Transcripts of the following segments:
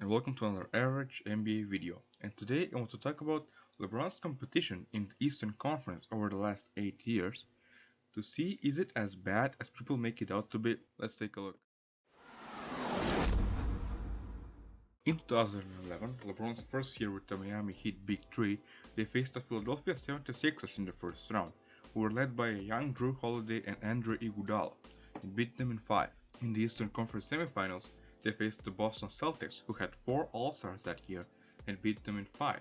and welcome to another average NBA video. And today I want to talk about LeBron's competition in the Eastern Conference over the last 8 years to see is it as bad as people make it out to be. Let's take a look. In 2011, LeBron's first year with the Miami Heat Big Three, they faced the Philadelphia 76ers in the first round, who were led by a young Drew Holiday and Andre Iguodala, and beat them in 5. In the Eastern Conference semifinals, they faced the Boston Celtics, who had 4 All-Stars that year, and beat them in 5.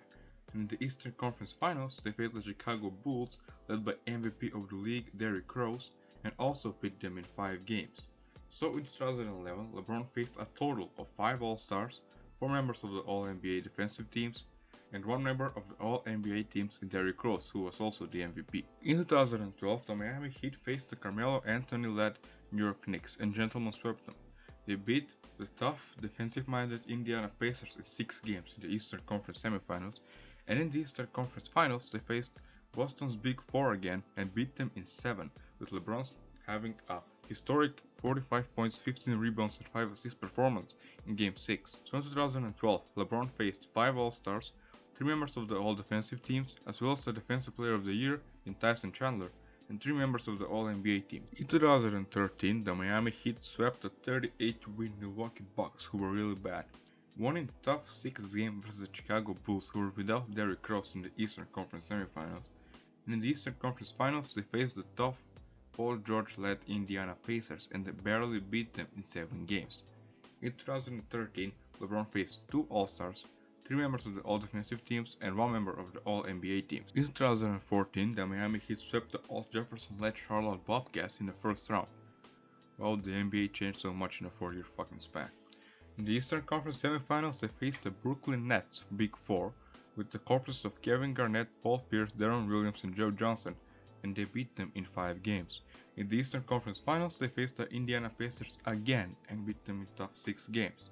And in the Eastern Conference Finals, they faced the Chicago Bulls, led by MVP of the league Derrick Rose, and also beat them in 5 games. So in 2011, LeBron faced a total of 5 All-Stars, 4 members of the All-NBA defensive teams, and 1 member of the All-NBA teams in Derrick Rose, who was also the MVP. In 2012, the Miami Heat faced the Carmelo Anthony-led New York Knicks, and gentlemen swept them. They beat the tough, defensive-minded Indiana Pacers in 6 games in the Eastern Conference semifinals, and in the Eastern Conference finals they faced Boston's Big Four again and beat them in 7, with LeBron having a historic 45 points, 15 rebounds and 5 assists performance in Game 6. So in 2012, LeBron faced 5 All-Stars, 3 members of the All-Defensive teams, as well as the Defensive Player of the Year in Tyson Chandler, and 3 members of the All-NBA team. In 2013, the Miami Heat swept the 38-win Milwaukee Bucks, who were really bad. Won in tough 6th game versus the Chicago Bulls, who were without Derrick Rose in the Eastern Conference semifinals. And in the Eastern Conference finals, they faced the tough Paul George-led Indiana Pacers, and they barely beat them in 7 games. In 2013, LeBron faced 2 All-Stars, 3 members of the All-Defensive teams, and 1 member of the All-NBA teams. In 2014, the Miami Heat swept the Al Jefferson-led Charlotte Bobcats in the first round. Wow, the NBA changed so much in a 4-year fucking span. In the Eastern Conference semifinals, they faced the Brooklyn Nets Big Four with the corpses of Kevin Garnett, Paul Pierce, Deron Williams, and Joe Johnson, and they beat them in 5 games. In the Eastern Conference Finals, they faced the Indiana Pacers again and beat them in tough 6 games.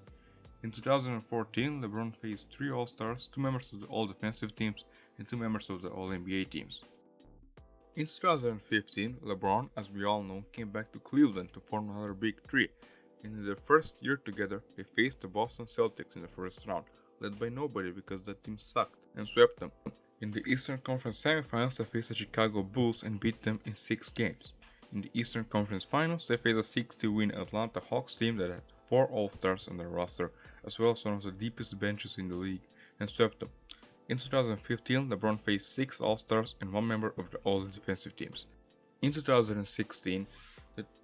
In 2014, LeBron faced 3 All-Stars, 2 members of the All-Defensive teams, and 2 members of the All-NBA teams. In 2015, LeBron, as we all know, came back to Cleveland to form another Big Three, and in their first year together, they faced the Boston Celtics in the first round, led by nobody because that team sucked, and swept them. In the Eastern Conference semifinals, they faced the Chicago Bulls and beat them in 6 games. In the Eastern Conference finals, they faced a 60-win Atlanta Hawks team that had 4 All-Stars on their roster, as well as one of the deepest benches in the league, and swept them. In 2015, LeBron faced 6 All-Stars and 1 member of the All-Defensive teams. In 2016,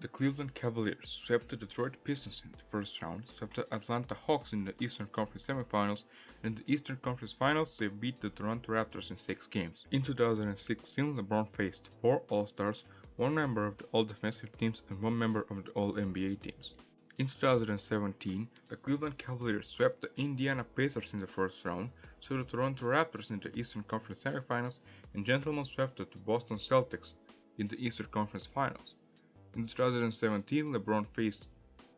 the Cleveland Cavaliers swept the Detroit Pistons in the first round, swept the Atlanta Hawks in the Eastern Conference semifinals, and in the Eastern Conference finals they beat the Toronto Raptors in 6 games. In 2016, LeBron faced 4 All-Stars, 1 member of the All-Defensive teams, and 1 member of the All-NBA teams. In 2017, the Cleveland Cavaliers swept the Indiana Pacers in the first round, swept the Toronto Raptors in the Eastern Conference semifinals, and gentlemen swept the Boston Celtics in the Eastern Conference finals. In 2017, LeBron faced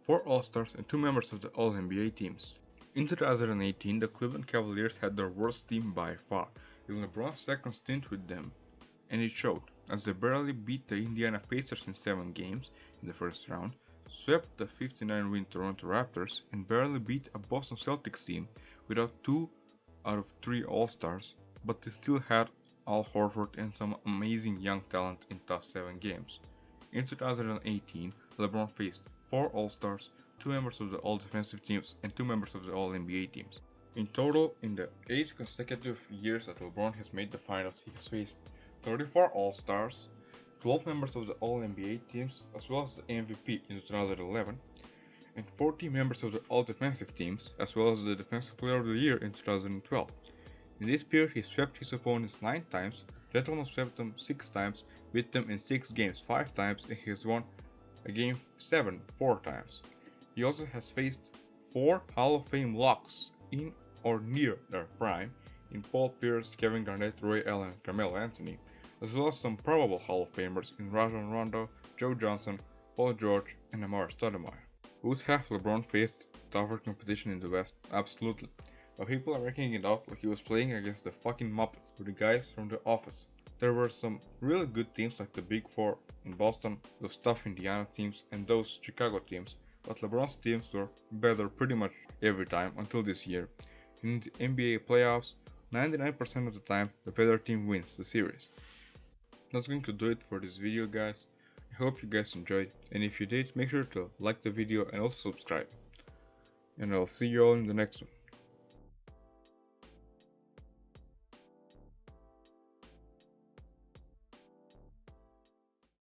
4 All-Stars and 2 members of the All-NBA teams. In 2018, the Cleveland Cavaliers had their worst team by far, in LeBron's second stint with them, and it showed, as they barely beat the Indiana Pacers in 7 games in the first round, swept the 59-win Toronto Raptors, and barely beat a Boston Celtics team without 2 out of 3 All-Stars, but they still had Al Horford and some amazing young talent in tough 7 games. In 2018, LeBron faced 4 All-Stars, 2 members of the All-Defensive teams, and 2 members of the All-NBA teams. In total, in the 8 consecutive years that LeBron has made the finals, he has faced 34 All-Stars, 12 members of the All-NBA teams, as well as the MVP in 2011, and 40 members of the All-Defensive teams, as well as the Defensive Player of the Year in 2012. In this period, he swept his opponents 9 times, gentlemen swept them 6 times, beat them in 6 games 5 times, and he has won a game 7 4 times. He also has faced 4 Hall of Fame locks in or near their prime in Paul Pierce, Kevin Garnett, Ray Allen, and Carmelo Anthony, as well as some probable Hall of Famers in Rajon Rondo, Joe Johnson, Paul George, and Amar Stoudemire. Would have LeBron faced tougher competition in the West? Absolutely. But people are making it out like he was playing against the fucking Muppets or the guys from The Office. There were some really good teams like the Big Four in Boston, those tough Indiana teams, and those Chicago teams, but LeBron's teams were better pretty much every time until this year. In the NBA playoffs, 99% of the time, the better team wins the series. That's going to do it for this video, guys. I hope you guys enjoyed, and if you did, make sure to like the video and also subscribe. And I'll see you all in the next one.